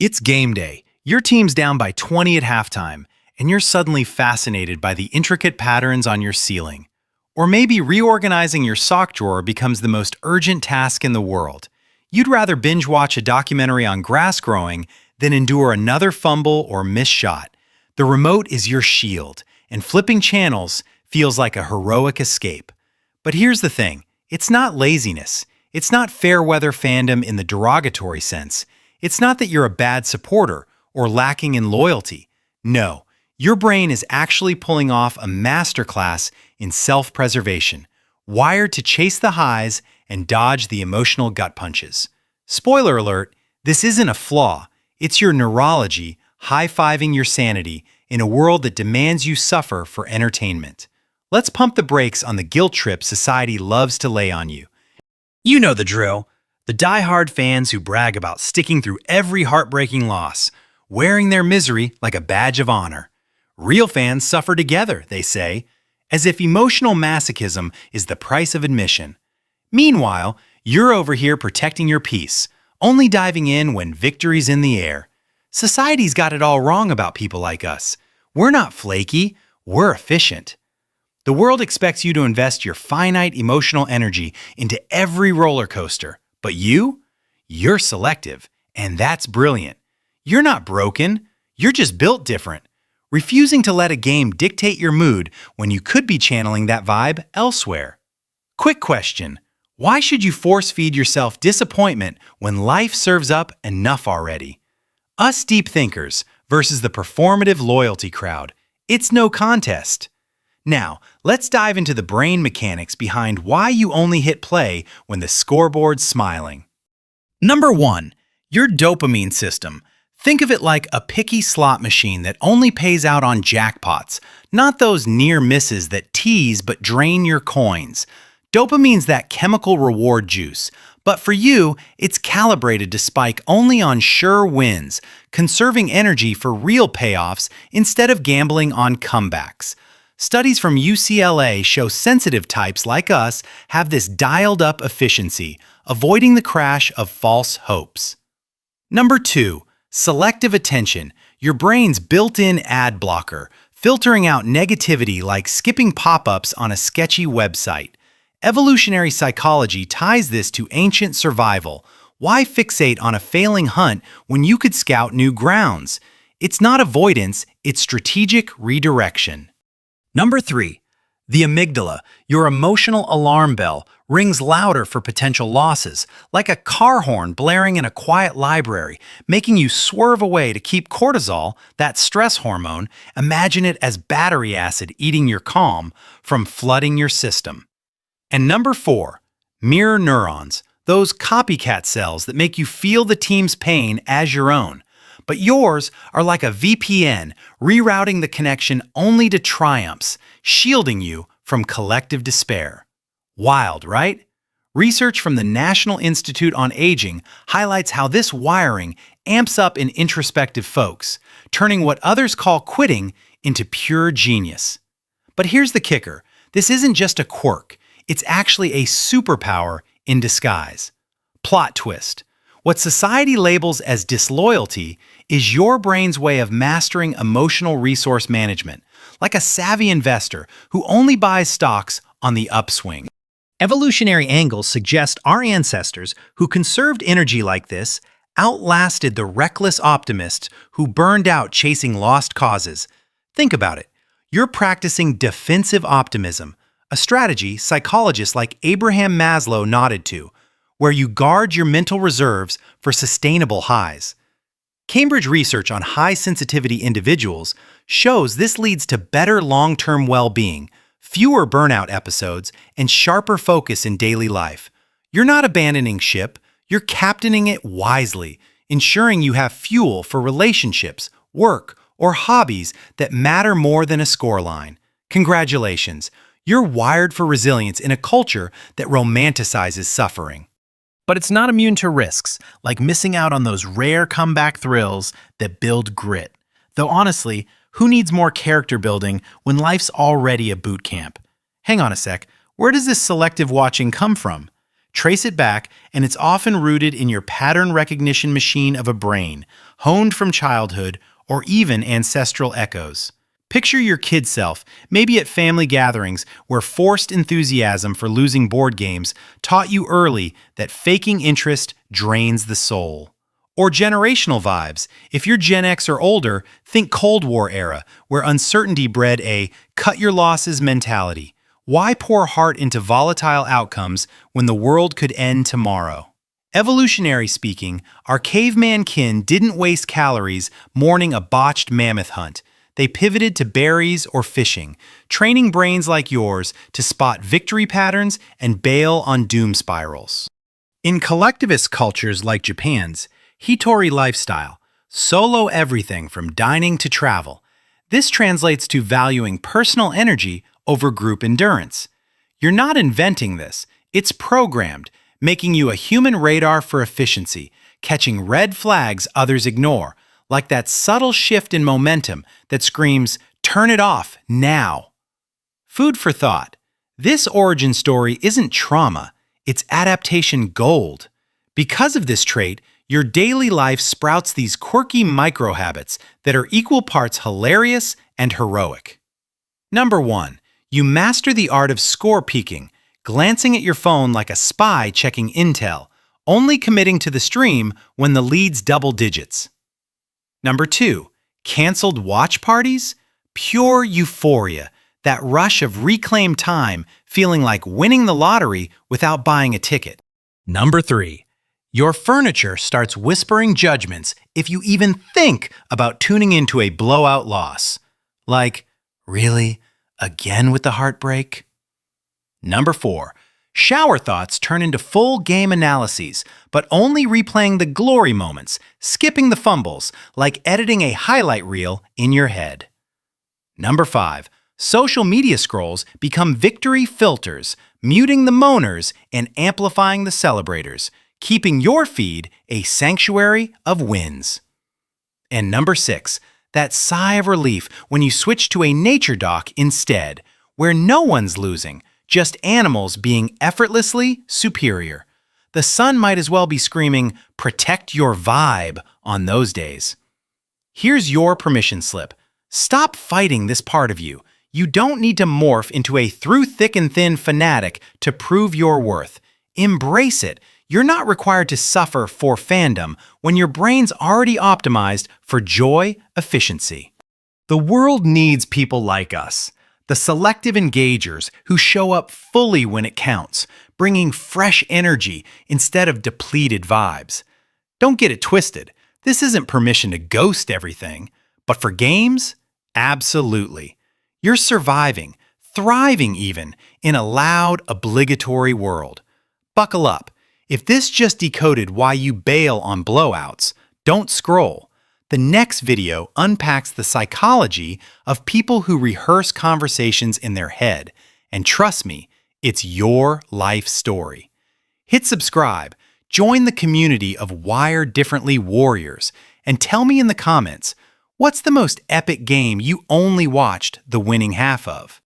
It's game day. Your team's down by 20 at halftime, and you're suddenly fascinated by the intricate patterns on your ceiling. Or maybe reorganizing your sock drawer becomes the most urgent task in the world. You'd rather binge watch a documentary on grass growing than endure another fumble or missed shot. The remote is your shield, and flipping channels feels like a heroic escape. But here's the thing, it's not laziness. It's not fair weather fandom in the derogatory sense. It's not that you're a bad supporter or lacking in loyalty. No, your brain is actually pulling off a masterclass in self-preservation, wired to chase the highs and dodge the emotional gut punches. Spoiler alert, this isn't a flaw. It's your neurology high-fiving your sanity in a world that demands you suffer for entertainment. Let's pump the brakes on the guilt trip society loves to lay on you. You know the drill. The die-hard fans who brag about sticking through every heartbreaking loss, wearing their misery like a badge of honor. Real fans suffer together, they say, as if emotional masochism is the price of admission. Meanwhile, you're over here protecting your peace, only diving in when victory's in the air. Society's got it all wrong about people like us. We're not flaky, we're efficient. The world expects you to invest your finite emotional energy into every roller coaster. But you're selective, and that's brilliant. You're not broken, you're just built different, refusing to let a game dictate your mood when you could be channeling that vibe elsewhere. Quick question, why should you force-feed yourself disappointment when life serves up enough already? Us deep thinkers versus the performative loyalty crowd. It's no contest. Now, let's dive into the brain mechanics behind why you only hit play when the scoreboard's smiling. Number 1. Your dopamine system. Think of it like a picky slot machine that only pays out on jackpots, not those near misses that tease but drain your coins. Dopamine's that chemical reward juice, but for you, it's calibrated to spike only on sure wins, conserving energy for real payoffs instead of gambling on comebacks. Studies from UCLA show sensitive types like us have this dialed-up efficiency, avoiding the crash of false hopes. Number 2. Selective attention, your brain's built-in ad blocker, filtering out negativity like skipping pop-ups on a sketchy website. Evolutionary psychology ties this to ancient survival. Why fixate on a failing hunt when you could scout new grounds? It's not avoidance, it's strategic redirection. Number 3. The amygdala, your emotional alarm bell, rings louder for potential losses, like a car horn blaring in a quiet library, making you swerve away to keep cortisol, that stress hormone, imagine it as battery acid eating your calm, from flooding your system. And number 4. Mirror neurons, those copycat cells that make you feel the team's pain as your own. But yours are like a VPN, rerouting the connection only to triumphs, shielding you from collective despair. Wild, right? Research from the National Institute on Aging highlights how this wiring amps up in introspective folks, turning what others call quitting into pure genius. But here's the kicker. This isn't just a quirk. It's actually a superpower in disguise. Plot twist. What society labels as disloyalty is your brain's way of mastering emotional resource management, like a savvy investor who only buys stocks on the upswing. Evolutionary angles suggest our ancestors who conserved energy like this outlasted the reckless optimists who burned out chasing lost causes. Think about it. You're practicing defensive optimism, a strategy psychologists like Abraham Maslow nodded to, where you guard your mental reserves for sustainable highs. Cambridge research on high-sensitivity individuals shows this leads to better long-term well-being, fewer burnout episodes, and sharper focus in daily life. You're not abandoning ship, you're captaining it wisely, ensuring you have fuel for relationships, work, or hobbies that matter more than a scoreline. Congratulations, you're wired for resilience in a culture that romanticizes suffering. But it's not immune to risks, like missing out on those rare comeback thrills that build grit. Though honestly, who needs more character building when life's already a boot camp? Hang on a sec, where does this selective watching come from? Trace it back, and it's often rooted in your pattern recognition machine of a brain, honed from childhood or even ancestral echoes. Picture your kid self, maybe at family gatherings where forced enthusiasm for losing board games taught you early that faking interest drains the soul. Or generational vibes. If you're Gen X or older, think Cold War era, where uncertainty bred a cut your losses mentality. Why pour heart into volatile outcomes when the world could end tomorrow? Evolutionary speaking, our caveman kin didn't waste calories mourning a botched mammoth hunt. They pivoted to berries or fishing, training brains like yours to spot victory patterns and bail on doom spirals. In collectivist cultures like Japan's, Hitori lifestyle, solo everything from dining to travel. This translates to valuing personal energy over group endurance. You're not inventing this, it's programmed, making you a human radar for efficiency, catching red flags others ignore, like that subtle shift in momentum that screams, "Turn it off, now." Food for thought. This origin story isn't trauma, it's adaptation gold. Because of this trait, your daily life sprouts these quirky micro-habits that are equal parts hilarious and heroic. Number 1. You master the art of score peeking, glancing at your phone like a spy checking intel, only committing to the stream when the lead's double digits. Number 2. Canceled watch parties? Pure euphoria, that rush of reclaimed time, feeling like winning the lottery without buying a ticket. Number 3. Your furniture starts whispering judgments if you even think about tuning into a blowout loss. Like, really? Again with the heartbreak? Number 4. Shower thoughts turn into full game analyses, but only replaying the glory moments, skipping the fumbles, like editing a highlight reel in your head. Number 5. Social media scrolls become victory filters, muting the moaners and amplifying the celebrators, keeping your feed a sanctuary of wins. And number 6, that sigh of relief when you switch to a nature doc instead, where no one's losing, just animals being effortlessly superior. The sun might as well be screaming, "Protect your vibe" on those days. Here's your permission slip. Stop fighting this part of you. You don't need to morph into a through thick and thin fanatic to prove your worth. Embrace it. You're not required to suffer for fandom when your brain's already optimized for joy efficiency. The world needs people like us, the selective engagers who show up fully when it counts, bringing fresh energy instead of depleted vibes. Don't get it twisted. This isn't permission to ghost everything, but for games, absolutely. You're surviving, thriving even, in a loud, obligatory world. Buckle up. If this just decoded why you bail on blowouts, don't scroll. The next video unpacks the psychology of people who rehearse conversations in their head, and trust me, it's your life story. Hit subscribe, join the community of Wired Differently warriors, and tell me in the comments, what's the most epic game you only watched the winning half of?